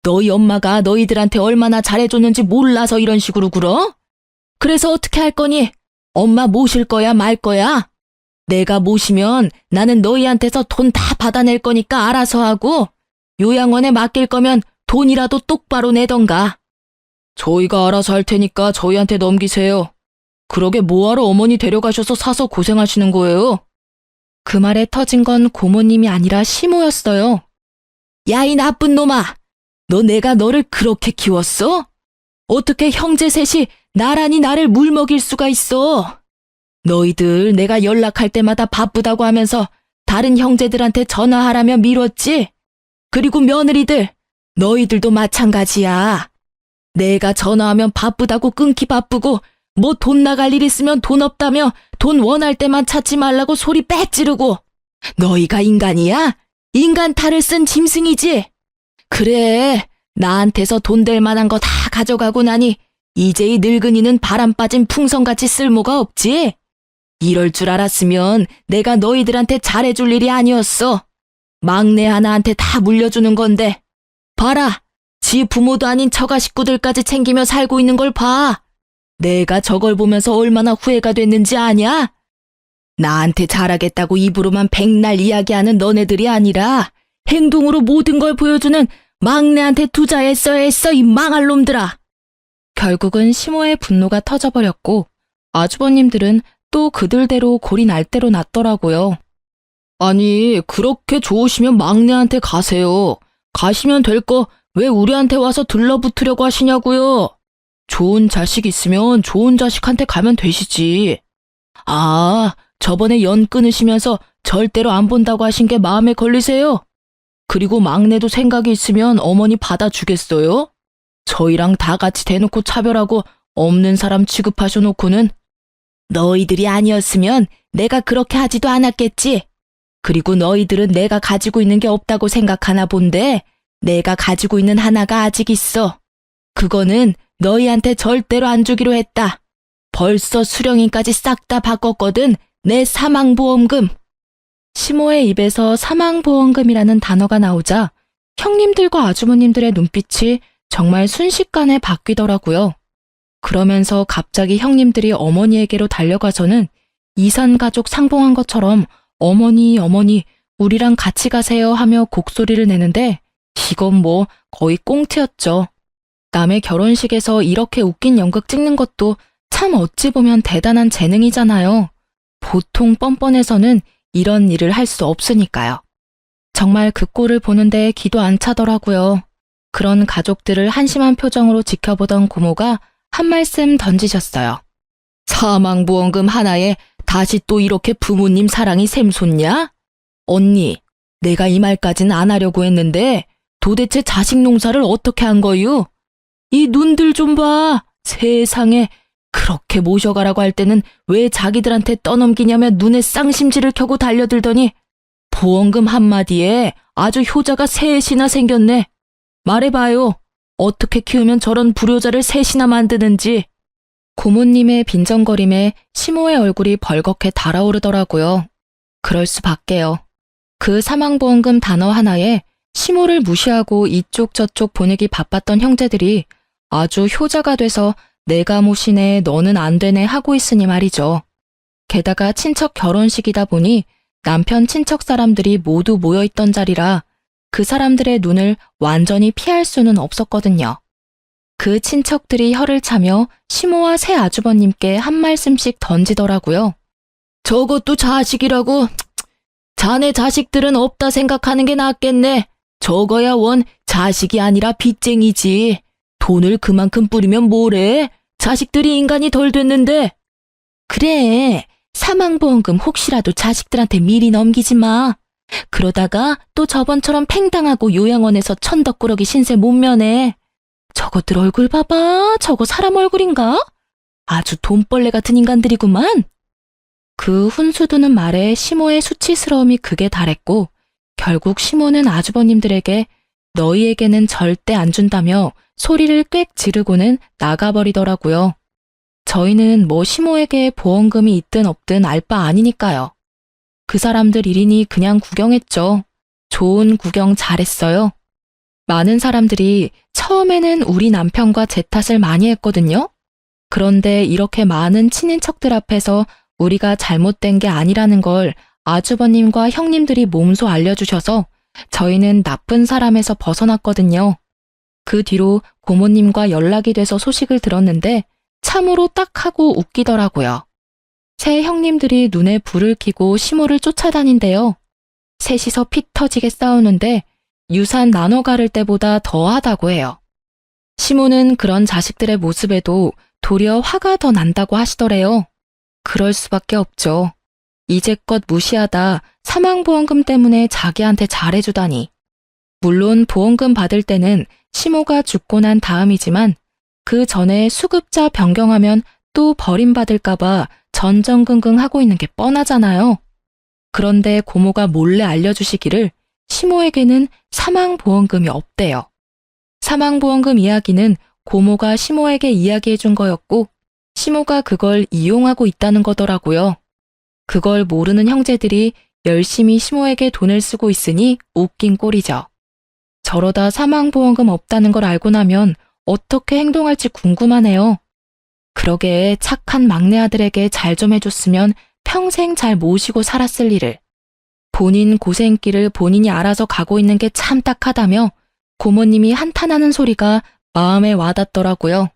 너희 엄마가 너희들한테 얼마나 잘해줬는지 몰라서 이런 식으로 굴어? 그래서 어떻게 할 거니? 엄마 모실 거야 말 거야? 내가 모시면 나는 너희한테서 돈 다 받아낼 거니까 알아서 하고 요양원에 맡길 거면 돈이라도 똑바로 내던가. 저희가 알아서 할 테니까 저희한테 넘기세요. 그러게 뭐하러 어머니 데려가셔서 사서 고생하시는 거예요? 그 말에 터진 건 고모님이 아니라 시모였어요. 야, 이 나쁜 놈아! 너 내가 너를 그렇게 키웠어? 어떻게 형제 셋이 나란히 나를 물먹일 수가 있어? 너희들 내가 연락할 때마다 바쁘다고 하면서 다른 형제들한테 전화하라며 미뤘지? 그리고 며느리들, 너희들도 마찬가지야. 내가 전화하면 바쁘다고 끊기 바쁘고 뭐 돈 나갈 일 있으면 돈 없다며 돈 원할 때만 찾지 말라고 소리 빽 지르고. 너희가 인간이야? 인간 탈을 쓴 짐승이지? 그래, 나한테서 돈 될 만한 거 다 가져가고 나니 이제 이 늙은이는 바람 빠진 풍선같이 쓸모가 없지? 이럴 줄 알았으면 내가 너희들한테 잘해줄 일이 아니었어. 막내 하나한테 다 물려주는 건데. 봐라, 지 부모도 아닌 처가 식구들까지 챙기며 살고 있는 걸 봐. 내가 저걸 보면서 얼마나 후회가 됐는지 아냐? 나한테 잘하겠다고 입으로만 백날 이야기하는 너네들이 아니라 행동으로 모든 걸 보여주는 막내한테 투자했어야 했어, 이 망할 놈들아. 결국은 시모의 분노가 터져버렸고 아주버님들은 또 그들대로 골이 날 대로 났더라고요. 아니, 그렇게 좋으시면 막내한테 가세요. 가시면 될 거 왜 우리한테 와서 들러붙으려고 하시냐고요. 좋은 자식 있으면 좋은 자식한테 가면 되시지. 아, 저번에 연 끊으시면서 절대로 안 본다고 하신 게 마음에 걸리세요? 그리고 막내도 생각이 있으면 어머니 받아주겠어요? 저희랑 다 같이 대놓고 차별하고 없는 사람 취급하셔놓고는. 너희들이 아니었으면 내가 그렇게 하지도 않았겠지. 그리고 너희들은 내가 가지고 있는 게 없다고 생각하나 본데 내가 가지고 있는 하나가 아직 있어. 그거는 너희한테 절대로 안 주기로 했다. 벌써 수령인까지 싹 다 바꿨거든. 내 사망보험금. 시모의 입에서 사망보험금이라는 단어가 나오자 형님들과 아주머님들의 눈빛이 정말 순식간에 바뀌더라고요. 그러면서 갑자기 형님들이 어머니에게로 달려가서는 이산가족 상봉한 것처럼 어머니, 어머니, 우리랑 같이 가세요 하며 곡소리를 내는데 이건 뭐 거의 꽁트였죠. 남의 결혼식에서 이렇게 웃긴 연극 찍는 것도 참 어찌 보면 대단한 재능이잖아요. 보통 뻔뻔해서는 이런 일을 할 수 없으니까요. 정말 그 꼴을 보는데 기도 안 차더라고요. 그런 가족들을 한심한 표정으로 지켜보던 고모가 한 말씀 던지셨어요. 사망보험금 하나에 다시 또 이렇게 부모님 사랑이 샘솟냐? 언니, 내가 이 말까진 안 하려고 했는데 도대체 자식 농사를 어떻게 한 거유? 이 눈들 좀 봐. 세상에 그렇게 모셔가라고 할 때는 왜 자기들한테 떠넘기냐며 눈에 쌍심지를 켜고 달려들더니 보험금 한마디에 아주 효자가 셋이나 생겼네. 말해봐요. 어떻게 키우면 저런 불효자를 셋이나 만드는지. 고모님의 빈정거림에 시모의 얼굴이 벌겋게 달아오르더라고요. 그럴 수밖에요. 그 사망보험금 단어 하나에 시모를 무시하고 이쪽 저쪽 보내기 바빴던 형제들이 아주 효자가 돼서 내가 모시네 너는 안 되네 하고 있으니 말이죠. 게다가 친척 결혼식이다 보니 남편 친척 사람들이 모두 모여있던 자리라 그 사람들의 눈을 완전히 피할 수는 없었거든요. 그 친척들이 혀를 차며 시모와 새 아주버님께 한 말씀씩 던지더라고요. 저것도 자식이라고? 자네 자식들은 없다 생각하는 게 낫겠네. 저거야 원 자식이 아니라 빚쟁이지. 돈을 그만큼 뿌리면 뭐래? 자식들이 인간이 덜 됐는데. 그래, 사망보험금 혹시라도 자식들한테 미리 넘기지 마. 그러다가 또 저번처럼 팽당하고 요양원에서 천덕꾸러기 신세 못 면해. 저것들 얼굴 봐봐. 저거 사람 얼굴인가? 아주 돈벌레 같은 인간들이구만. 그 훈수두는 말에 시모의 수치스러움이 극에 달했고 결국 시모는 아주버님들에게 너희에게는 절대 안 준다며 소리를 꽥 지르고는 나가버리더라고요. 저희는 뭐 시모에게 보험금이 있든 없든 알 바 아니니까요. 그 사람들 일이니 그냥 구경했죠. 좋은 구경 잘했어요. 많은 사람들이 처음에는 우리 남편과 제 탓을 많이 했거든요. 그런데 이렇게 많은 친인척들 앞에서 우리가 잘못된 게 아니라는 걸 아주버님과 형님들이 몸소 알려주셔서 저희는 나쁜 사람에서 벗어났거든요. 그 뒤로 고모님과 연락이 돼서 소식을 들었는데 참으로 딱하고 웃기더라고요. 새 형님들이 눈에 불을 켜고 시모를 쫓아다닌대요. 셋이서 피 터지게 싸우는데 유산 나눠 가를 때보다 더하다고 해요. 시모는 그런 자식들의 모습에도 도리어 화가 더 난다고 하시더래요. 그럴 수밖에 없죠. 이제껏 무시하다 사망보험금 때문에 자기한테 잘해주다니. 물론 보험금 받을 때는 시모가 죽고 난 다음이지만 그 전에 수급자 변경하면 또 버림받을까봐 전전긍긍 하고 있는 게 뻔하잖아요. 그런데 고모가 몰래 알려주시기를 시모에게는 사망보험금이 없대요. 사망보험금 이야기는 고모가 시모에게 이야기해준 거였고 시모가 그걸 이용하고 있다는 거더라고요. 그걸 모르는 형제들이 열심히 시모에게 돈을 쓰고 있으니 웃긴 꼴이죠. 저러다 사망보험금 없다는 걸 알고 나면 어떻게 행동할지 궁금하네요. 그러게 착한 막내 아들에게 잘 좀 해줬으면 평생 잘 모시고 살았을 일을. 본인 고생길을 본인이 알아서 가고 있는 게 참 딱하다며 고모님이 한탄하는 소리가 마음에 와닿더라고요.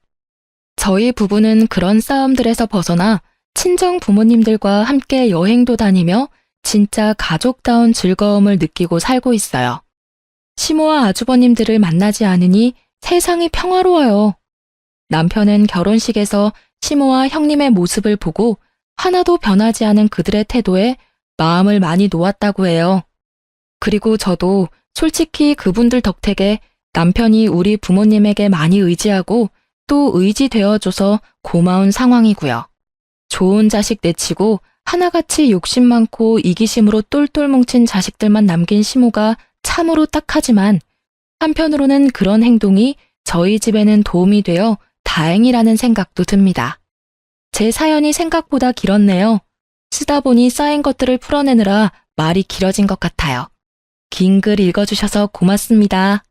저희 부부는 그런 싸움들에서 벗어나 친정 부모님들과 함께 여행도 다니며 진짜 가족다운 즐거움을 느끼고 살고 있어요. 시모와 아주버님들을 만나지 않으니 세상이 평화로워요. 남편은 결혼식에서 시모와 형님의 모습을 보고 하나도 변하지 않은 그들의 태도에 마음을 많이 놓았다고 해요. 그리고 저도 솔직히 그분들 덕택에 남편이 우리 부모님에게 많이 의지하고 또 의지되어줘서 고마운 상황이고요. 좋은 자식 내치고 하나같이 욕심 많고 이기심으로 똘똘 뭉친 자식들만 남긴 시모가 참으로 딱하지만 한편으로는 그런 행동이 저희 집에는 도움이 되어 다행이라는 생각도 듭니다. 제 사연이 생각보다 길었네요. 쓰다 보니 쌓인 것들을 풀어내느라 말이 길어진 것 같아요. 긴 글 읽어주셔서 고맙습니다.